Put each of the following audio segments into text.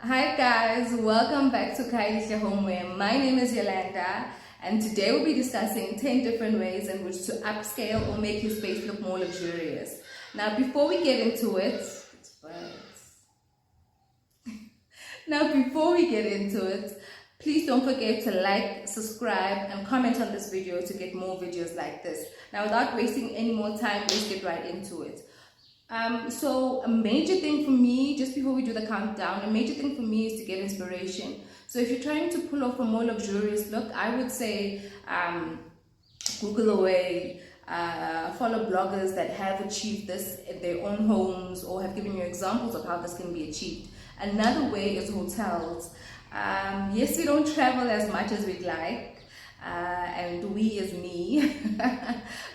Hi guys, welcome back to Kailisha Homeware. My name is Yolanda and today we'll be discussing 10 different ways in which to upscale or make your space look more luxurious. Now before we get into it, please don't forget to like, subscribe and comment on this video to get more videos like this. Now without wasting any more time, let's get right into it. So a major thing for me, just before we do the countdown, a major thing for me is to get inspiration. So if you're trying to pull off a more luxurious look, I would say Google away, follow bloggers that have achieved this in their own homes or have given you examples of how this can be achieved. Another way is hotels. Yes, we don't travel as much as we'd like. And we as me,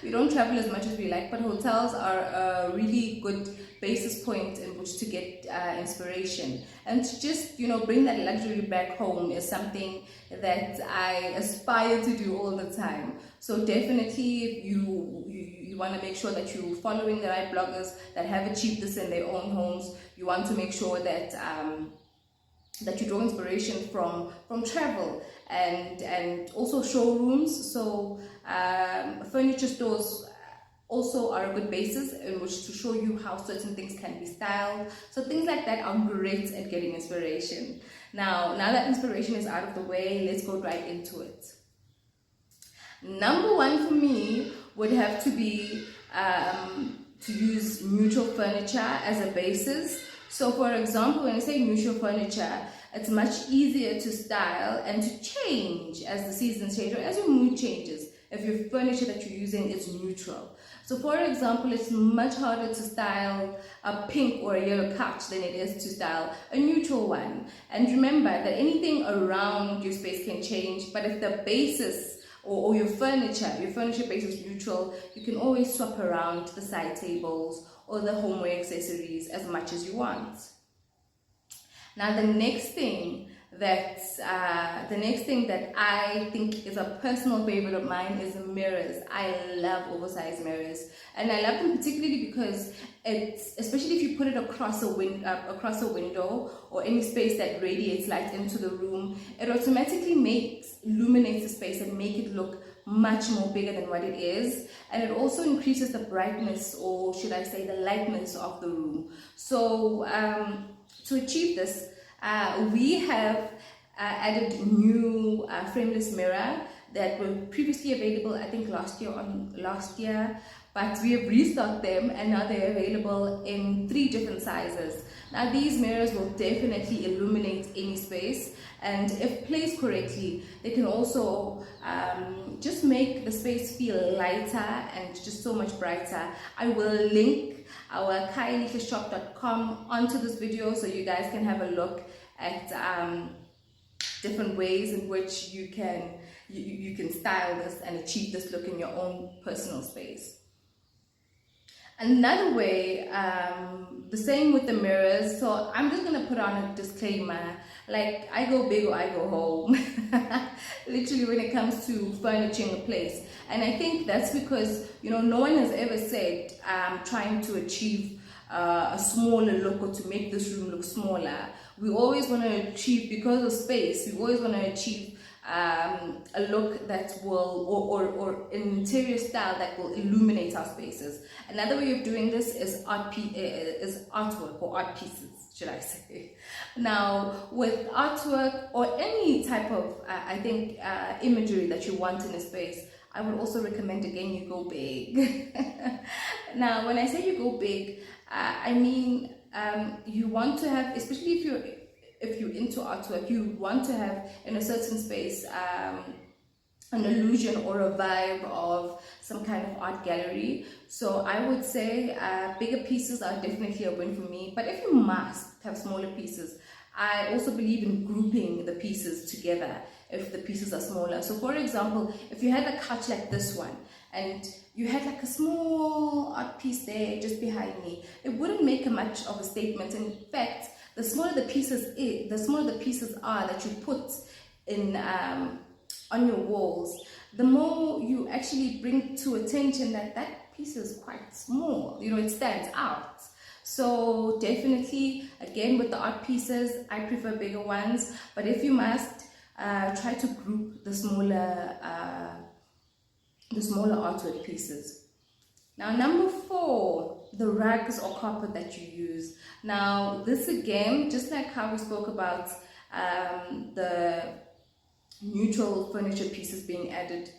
we don't travel as much as we like, but hotels are a really good basis point in which to get inspiration. And to just, bring that luxury back home is something that I aspire to do all the time. So definitely if you want to make sure that you're following the right bloggers that have achieved this in their own homes, you want to make sure that that you draw inspiration from travel and also showrooms. So furniture stores also are a good basis in which to show you how certain things can be styled. So things like that are great at getting inspiration. Now that inspiration is out of the way, let's go right into it. Number one for me would have to be to use neutral furniture as a basis. So for example, when I say neutral furniture, it's much easier to style and to change as the seasons change or as your mood changes if your furniture that you're using is neutral. So for example, it's much harder to style a pink or a yellow couch than it is to style a neutral one. And remember that anything around your space can change, but if the basis or your furniture base is neutral, you can always swap around the side tables or the homeware accessories as much as you want. Now the next thing that I think is a personal favorite of mine is mirrors. I love oversized mirrors, and I love them particularly because especially if you put it across a window or any space that radiates light into the room, it automatically illuminates the space and make it look much more bigger than what it is, and it also increases the brightness, or should I say the lightness of the room. So to achieve this, we have added new frameless mirror that were previously available, I think last year, but we have restocked them and now they're available in 3 different sizes. Now these mirrors will definitely illuminate any space, and if placed correctly, they can also just make the space feel lighter and just so much brighter. I will link our kailishashop.com onto this video so you guys can have a look at different ways in which you can style this and achieve this look in your own personal space. Another way, the same with the mirrors. So I'm just going to put on a disclaimer, like I go big or I go home, literally when it comes to furnishing a place. And I think that's because, no one has ever said trying to achieve a smaller look or to make this room look smaller. We always want to achieve, because of space, we always want to achieve a look that will, or an interior style that will illuminate our spaces. Another way of doing this is artwork or art pieces, should I say. Now, with artwork or any type of, imagery that you want in a space, I would also recommend, again, you go big. Now, when I say you go big, I mean you want to have, especially if you're into artwork, you want to have in a certain space an illusion or a vibe of some kind of art gallery. So I would say bigger pieces are definitely a win for me, but if you must have smaller pieces, I also believe in grouping the pieces together if the pieces are smaller. So for example, if you had a couch like this one and you had like a small art piece there just behind me, it wouldn't make much of a statement. In fact, the smaller the pieces are that you put in on your walls, the more you actually bring to attention that piece is quite small, it stands out. So definitely, again, with the art pieces, I prefer bigger ones, but if you must, try to group the smaller artwork pieces. Now, number 4, the rugs or carpet that you use. Now, this again, just like how we spoke about the neutral furniture pieces being added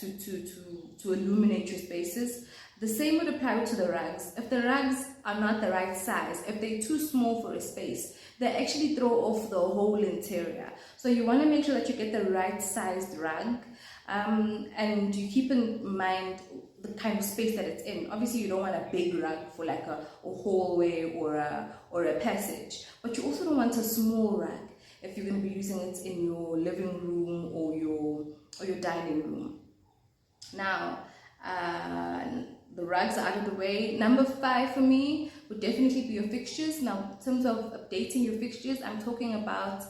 to illuminate your spaces, the same would apply to the rugs. If the rugs are not the right size, if they're too small for a space, they actually throw off the whole interior. So you want to make sure that you get the right sized rug, and you keep in mind the kind of space that it's in. Obviously, you don't want a big rug for like a hallway or a passage, but you also don't want a small rug if you're going to be using it in your living room or your dining room. Now, the rugs are out of the way. Number 5 for me would definitely be your fixtures. Now, in terms of updating your fixtures, I'm talking about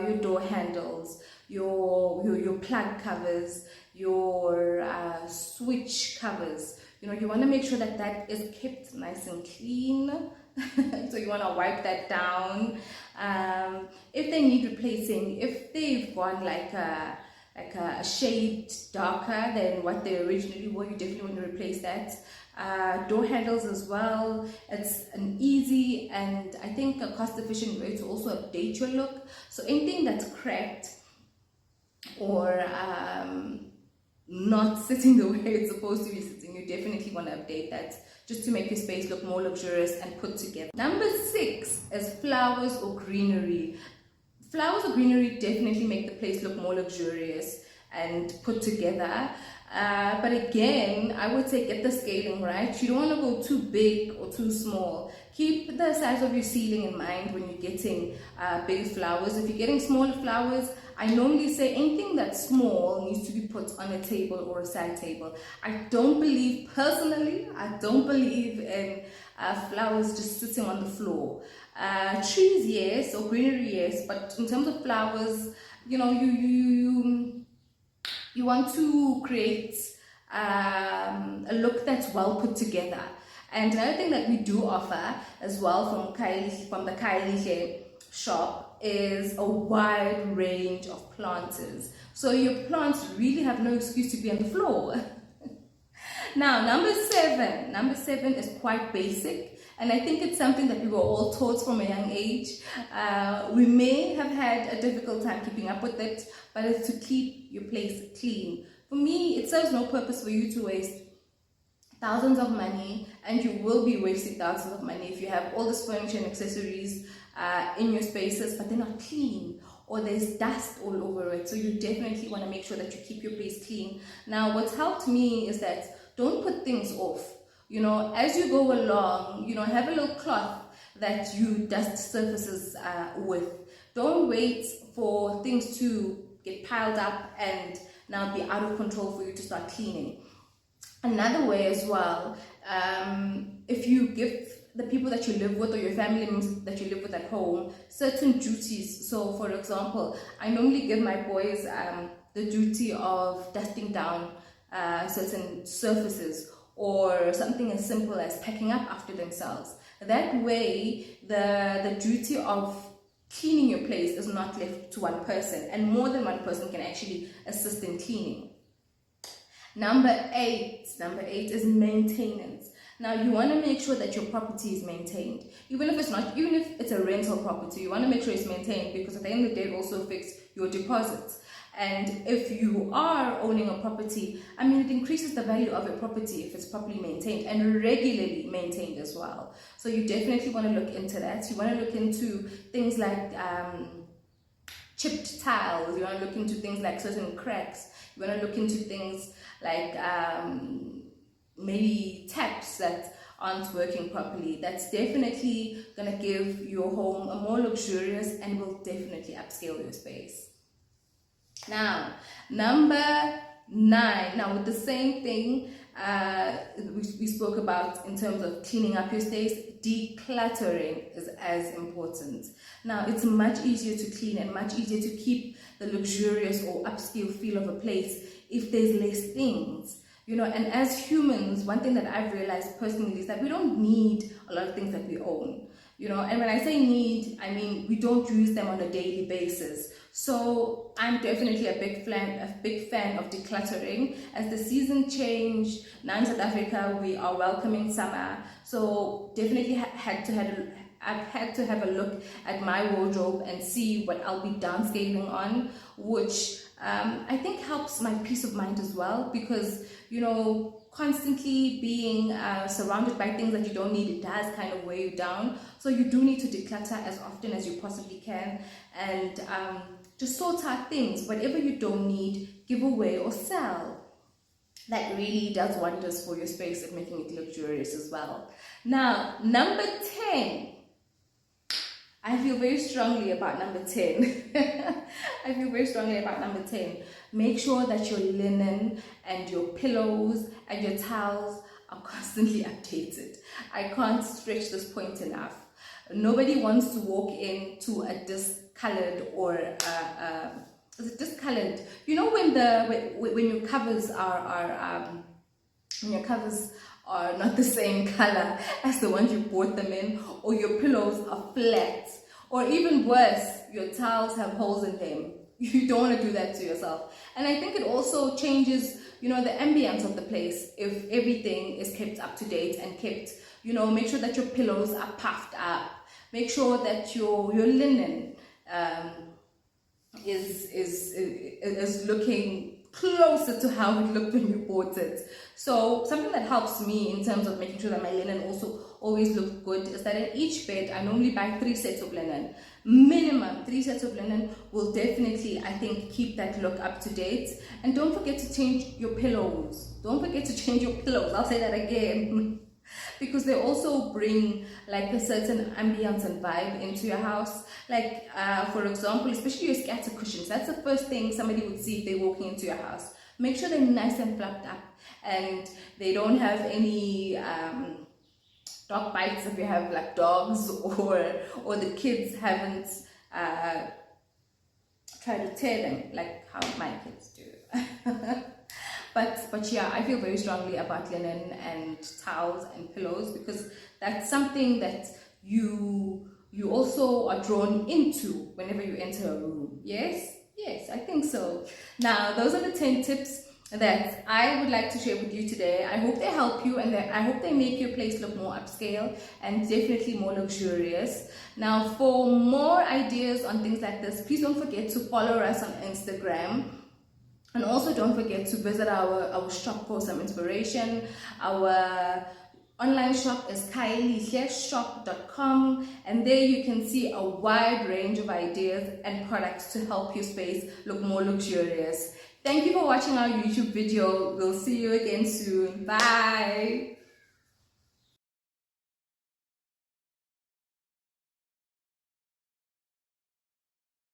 your door handles, your plug covers, your switch covers. You want to make sure that is kept nice and clean. So you want to wipe that down. If they need replacing, if they've gone like a shade darker than what they originally were, you definitely want to replace that. Door handles as well. It's an easy and I think a cost-efficient way to also update your look. So anything that's cracked or not sitting the way it's supposed to be sitting, you definitely want to update that just to make your space look more luxurious and put together. Number 6 is flowers or greenery. Flowers or greenery definitely make the place look more luxurious and put together. But again, I would say get the scaling right. You don't want to go too big or too small. Keep the size of your ceiling in mind when you're getting big flowers. If you're getting smaller flowers, I normally say anything that's small needs to be put on a table or a side table. Personally, I don't believe in flowers just sitting on the floor. Trees, yes, or greenery, yes, but in terms of flowers, you want to create a look that's well put together. And another thing that we do offer as well from the Kylie shop is a wide range of planters. So your plants really have no excuse to be on the floor. Now, number 7 is quite basic, and I think it's something that we were all taught from a young age. We may have had a difficult time keeping up with it, but it's to keep your place clean. For me, it serves no purpose for you to waste thousands of money, and you will be wasting thousands of money if you have all this furniture and accessories in your spaces, but they're not clean, or there's dust all over it. So you definitely want to make sure that you keep your place clean. Now, what's helped me is that don't put things off. As you go along, have a little cloth that you dust surfaces with. Don't wait for things to get piled up and now be out of control for you to start cleaning. Another way as well, if you give the people that you live with or your family members that you live with at home certain duties. So for example, I normally give my boys the duty of dusting down certain surfaces, or something as simple as packing up after themselves. That way, the duty of cleaning your place is not left to one person, and more than one person can actually assist in cleaning. Number 8 is maintenance. Now, you want to make sure that your property is maintained. Even if it's a rental property, you want to make sure it's maintained, because at the end of the day, it also affects your deposits. And if you are owning a property, it increases the value of your property if it's properly maintained and regularly maintained as well. So you definitely want to look into that. You want to look into things like chipped tiles. You want to look into things like certain cracks. You want to look into things like maybe taps that aren't working properly. That's definitely going to give your home a more luxurious and will definitely upscale your space. Now, number 9. Now, with the same thing we spoke about in terms of cleaning up your space, decluttering is as important. Now, it's much easier to clean and much easier to keep the luxurious or upscale feel of a place if there's less things. You know, and as humans, one thing that I've realized personally is that we don't need a lot of things that we own. You know, and when I say need, I mean we don't use them on a daily basis. So I'm definitely a big fan of decluttering. As the season change, now in South Africa we are welcoming summer, so definitely I've had to have a look at my wardrobe and see what I'll be downscaling on, which I think helps my peace of mind as well, because, you know, constantly being surrounded by things that you don't need, it does kind of weigh you down. So you do need to declutter as often as you possibly can, and just sort out things. Whatever you don't need, give away or sell. That really does wonders for your space and making it luxurious as well. Now, number 10. I feel very strongly about number 10. I feel very strongly about number 10. Make sure that your linen and your pillows and your towels are constantly updated. I can't stretch this point enough. Nobody wants to walk into a discolored or is it discolored? You know, when your covers are not the same color as the ones you bought them in, or your pillows are flat, or even worse, your towels have holes in them. You don't want to do that to yourself. And I think it also changes, you know, the ambience of the place if everything is kept up to date and kept, you know, make sure that your pillows are puffed up. Make sure that your linen is looking closer to how it looked when you bought it. So something that helps me in terms of making sure that my linen also always looks good is that in each bed I normally buy 3 sets of linen. Minimum 3 sets of linen will definitely, I think, keep that look up to date. And don't forget to change your pillows. Don't forget to change your pillows. I'll say that again. Because they also bring like a certain ambience and vibe into your house. Like for example, especially your scatter cushions, that's the first thing somebody would see if they're walking into your house. Make sure they're nice and fluffed up and they don't have any dog bites if you have like dogs, or the kids haven't tried to tear them like how my kids do. But yeah, I feel very strongly about linen and towels and pillows, because that's something that you also are drawn into whenever you enter a room. Yes, I think so. Now, those are the 10 tips that I would like to share with you today. I hope they help you, and I hope they make your place look more upscale and definitely more luxurious. Now, for more ideas on things like this, please don't forget to follow us on Instagram. And also don't forget to visit our shop for some inspiration. Our online shop is kylieshop.com, and there you can see a wide range of ideas and products to help your space look more luxurious. Thank you for watching our YouTube video. We'll see you again soon. Bye!